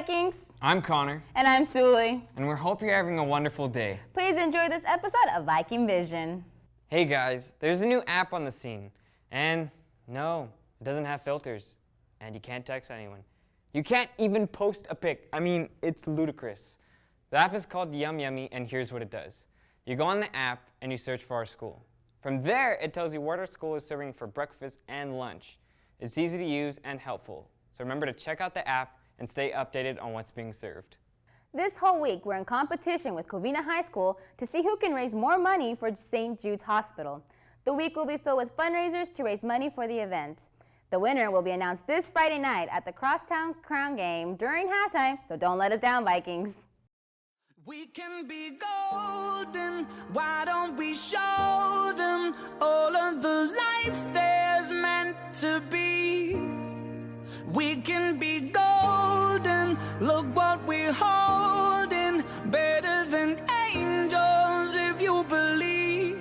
Vikings. I'm Connor. And I'm Sully. And we hope you're having a wonderful day. Please enjoy this episode of Viking Vision. Hey guys, there's a new app on the scene. And no, it doesn't have filters. And you can't text anyone. You can't even post a pic. I mean, it's ludicrous. The app is called Yum Yummy, and here's what it does. You go on the app and you search for our school. From there, it tells you what our school is serving for breakfast and lunch. It's easy to use and helpful. So remember to check out the app and stay updated on what's being served. This whole week, we're in competition with Covina High School to see who can raise more money for St. Jude's Hospital. The week will be filled with fundraisers to raise money for the event. The winner will be announced this Friday night at the Crosstown Crown Game during halftime, so don't let us down, Vikings. We can be golden, why don't we show them all of the life there's meant to be? We can be golden, look what we're holding, better than angels if you believe.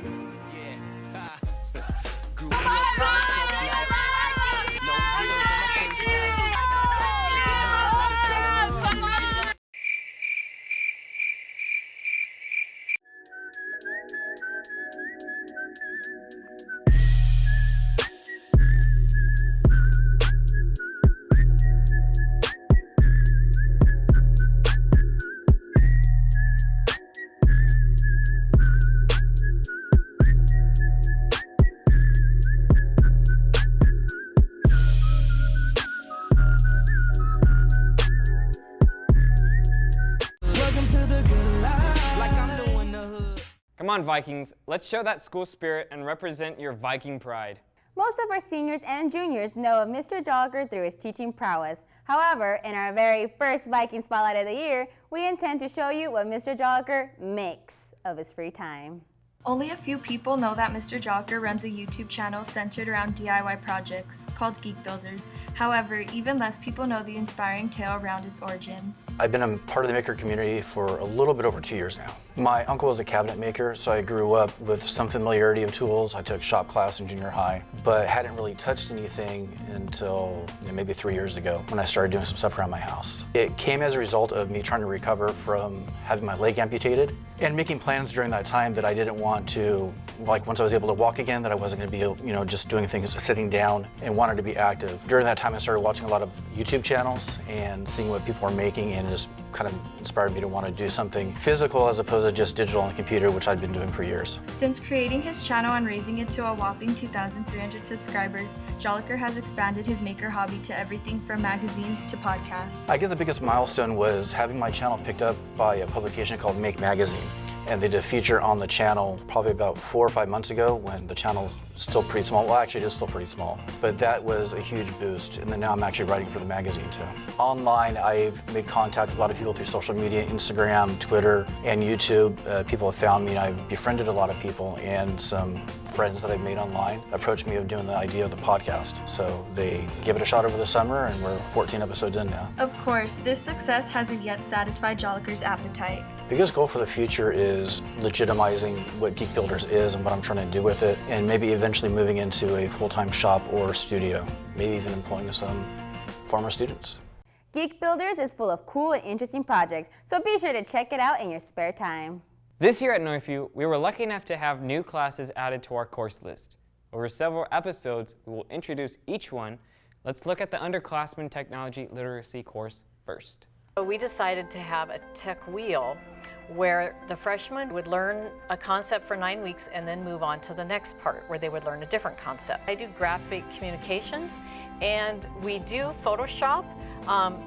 Come on, Vikings, let's show that school spirit and represent your Viking pride. Most of our seniors and juniors know of Mr. Jolicoeur through his teaching prowess. However, in our very first Viking Spotlight of the year, we intend to show you what Mr. Jolicoeur makes of his free time. Only a few people know that Mr. Jolicoeur runs a YouTube channel centered around DIY projects called Geek Builders. However, even less people know the inspiring tale around its origins. I've been a part of the maker community for a little bit over 2 years now. My uncle was a cabinet maker, so I grew up with some familiarity of tools. I took shop class in junior high, but hadn't really touched anything until maybe 3 years ago when I started doing some stuff around my house. It came as a result of me trying to recover from having my leg amputated and making plans during that time that I didn't want to, like once I was able to walk again, that I wasn't going to be, just doing things sitting down, and wanted to be active. During that time, I started watching a lot of YouTube channels and seeing what people were making, and it just kind of inspired me to want to do something physical as opposed to just digital on the computer, which I'd been doing for years. Since creating his channel and raising it to a whopping 2,300 subscribers, Jolicoeur has expanded his maker hobby to everything from magazines to podcasts. I guess the biggest milestone was having my channel picked up by a publication called Make Magazine. And they did a feature on the channel probably about 4 or 5 months ago when the channel was still pretty small. Well, actually, it is still pretty small. But that was a huge boost. And then now I'm actually writing for the magazine too. Online, I've made contact with a lot of people through social media, Instagram, Twitter, and YouTube. People have found me, and I've befriended a lot of people, and some friends that I've made online approached me of doing the idea of the podcast. So they gave it a shot over the summer, and we're 14 episodes in now. Of course, this success hasn't yet satisfied Jolicoeur's appetite. Biggest goal for the future is legitimizing what Geek Builders is and what I'm trying to do with it, and maybe eventually moving into a full-time shop or studio, maybe even employing some former students. Geek Builders is full of cool and interesting projects, so be sure to check it out in your spare time. This year at Northview, we were lucky enough to have new classes added to our course list. Over several episodes, we will introduce each one. Let's look at the underclassmen technology literacy course first. We decided to have a tech wheel where the freshmen would learn a concept for 9 weeks and then move on to the next part where they would learn a different concept. I do graphic communications, and we do Photoshop,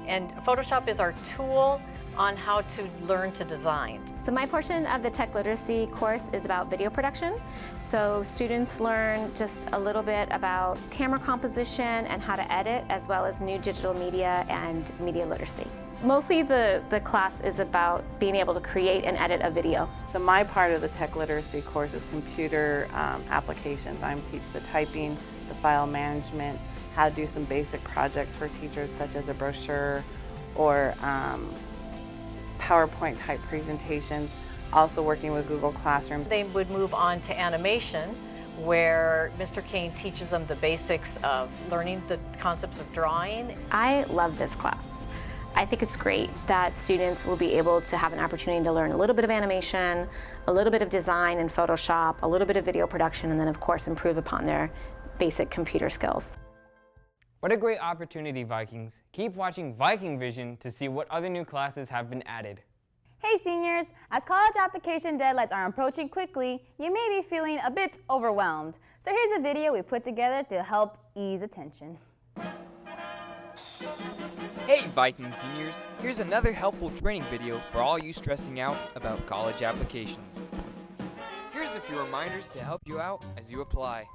and Photoshop is our tool on how to learn to design. So my portion of the tech literacy course is about video production. So students learn just a little bit about camera composition and how to edit, as well as new digital media and media literacy. Mostly the class is about being able to create and edit a video. So my part of the tech literacy course is computer applications. I teach the typing, the file management, how to do some basic projects for teachers such as a brochure or PowerPoint type presentations, also working with Google Classroom. They would move on to animation, where Mr. Kane teaches them the basics of learning the concepts of drawing. I love this class. I think it's great that students will be able to have an opportunity to learn a little bit of animation, a little bit of design in Photoshop, a little bit of video production, and then of course improve upon their basic computer skills. What a great opportunity, Vikings. Keep watching Viking Vision to see what other new classes have been added. Hey seniors, as college application deadlines are approaching quickly, you may be feeling a bit overwhelmed. So here's a video we put together to help ease attention. Hey Viking seniors, here's another helpful training video for all you stressing out about college applications. Here's a few reminders to help you out as you apply.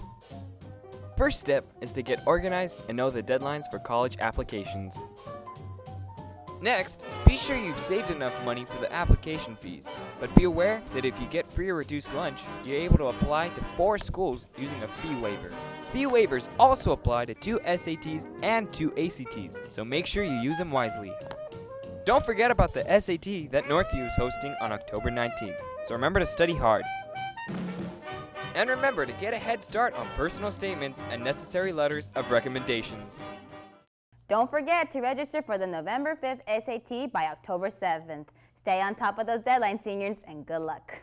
First step is to get organized and know the deadlines for college applications. Next, be sure you've saved enough money for the application fees, but be aware that if you get free or reduced lunch, you're able to apply to 4 schools using a fee waiver. Fee waivers also apply to 2 SATs and 2 ACTs, so make sure you use them wisely. Don't forget about the SAT that Northview is hosting on October 19th, so remember to study hard. And remember to get a head start on personal statements and necessary letters of recommendations. Don't forget to register for the November 5th SAT by October 7th. Stay on top of those deadlines, seniors, and good luck.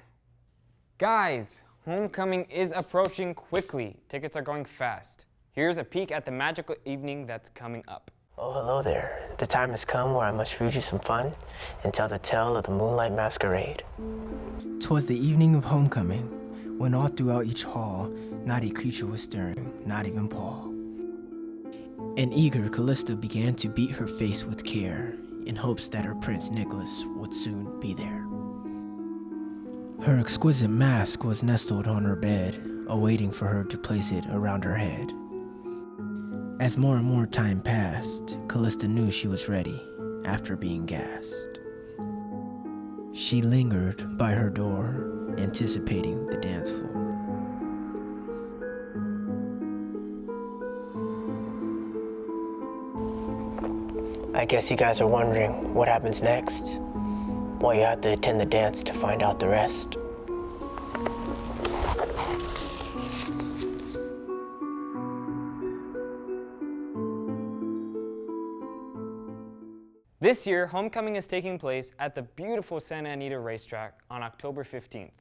Guys, homecoming is approaching quickly. Tickets are going fast. Here's a peek at the magical evening that's coming up. Oh, hello there. The time has come where I must read you some fun and tell the tale of the Moonlight Masquerade. 'Twas the evening of homecoming, when all throughout each hall, not a creature was stirring, not even Paul. And eager Callista began to beat her face with care, in hopes that her Prince Nicholas would soon be there. Her exquisite mask was nestled on her bed, awaiting for her to place it around her head. As more and more time passed, Callista knew she was ready, after being gassed. She lingered by her door, anticipating the dance floor. I guess you guys are wondering what happens next. Well, you have to attend the dance to find out the rest. This year, homecoming is taking place at the beautiful Santa Anita racetrack on October 15th.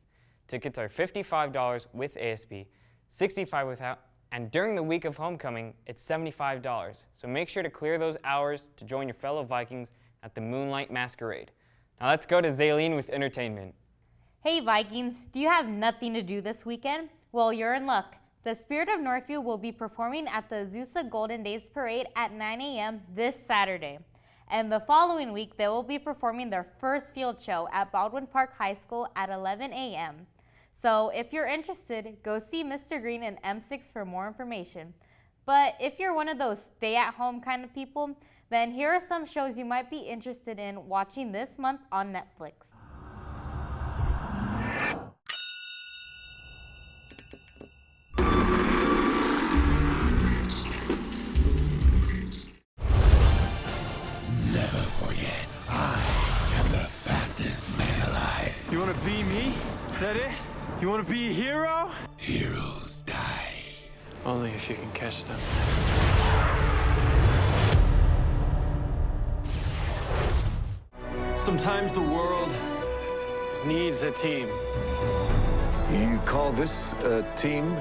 Tickets are $55 with ASB, $65 without, and during the week of homecoming, it's $75. So make sure to clear those hours to join your fellow Vikings at the Moonlight Masquerade. Now let's go to Zaylene with entertainment. Hey Vikings, do you have nothing to do this weekend? Well, you're in luck. The Spirit of Northview will be performing at the Azusa Golden Days Parade at 9 a.m. this Saturday. And the following week, they will be performing their first field show at Baldwin Park High School at 11 a.m. So if you're interested, go see Mr. Green and M6 for more information. But if you're one of those stay-at-home kind of people, then here are some shows you might be interested in watching this month on Netflix. Never forget, I am the fastest man alive. You wanna be me? Is that it? You wanna be a hero? Heroes die. Only if you can catch them. Sometimes the world needs a team. You call this a team?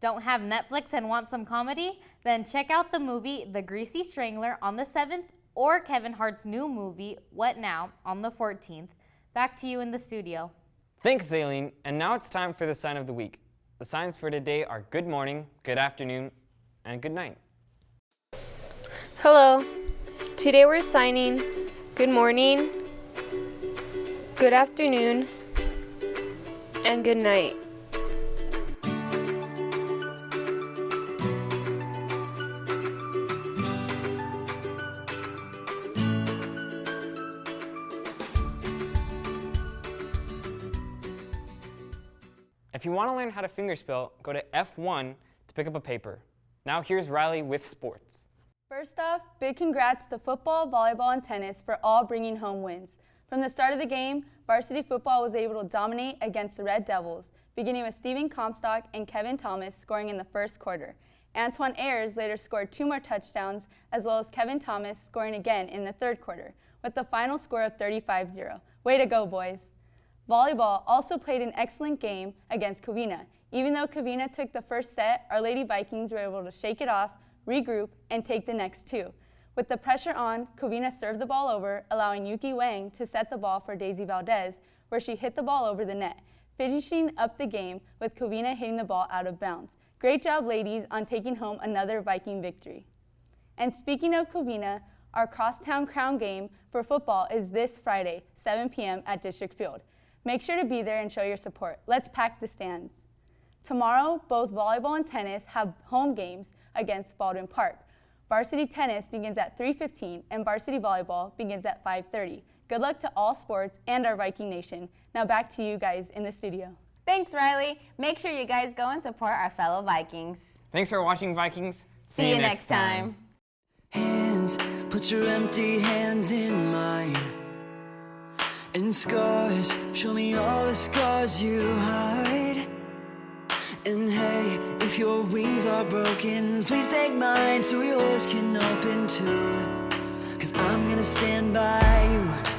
Don't have Netflix and want some comedy? Then check out the movie The Greasy Strangler on the 7th or Kevin Hart's new movie What Now on the 14th. Back to you in the studio. Thanks, Zaylene. And now it's time for the sign of the week. The signs for today are good morning, good afternoon, and good night. Hello. Today we're signing good morning, good afternoon, and good night. If you want to learn how to fingerspell, go to F1 to pick up a paper. Now here's Riley with sports. First off, big congrats to football, volleyball, and tennis for all bringing home wins. From the start of the game, varsity football was able to dominate against the Red Devils, beginning with Steven Comstock and Kevin Thomas scoring in the first quarter. Antoine Ayers later scored 2 more touchdowns, as well as Kevin Thomas scoring again in the third quarter, with the final score of 35-0. Way to go, boys. Volleyball also played an excellent game against Covina. Even though Covina took the first set, our Lady Vikings were able to shake it off, regroup, and take the next 2. With the pressure on, Covina served the ball over, allowing Yuki Wang to set the ball for Daisy Valdez, where she hit the ball over the net, finishing up the game with Covina hitting the ball out of bounds. Great job, ladies, on taking home another Viking victory. And speaking of Covina, our crosstown crown game for football is this Friday, 7 p.m. at District Field. Make sure to be there and show your support. Let's pack the stands. Tomorrow, both volleyball and tennis have home games against Baldwin Park. Varsity tennis begins at 3:15 and varsity volleyball begins at 5:30. Good luck to all sports and our Viking Nation. Now back to you guys in the studio. Thanks, Riley. Make sure you guys go and support our fellow Vikings. Thanks for watching, Vikings. See you next time. Hands, put your empty hands in mine. And scars, show me all the scars you hide. And hey, if your wings are broken, please take mine so yours can open too. 'Cause I'm gonna stand by you.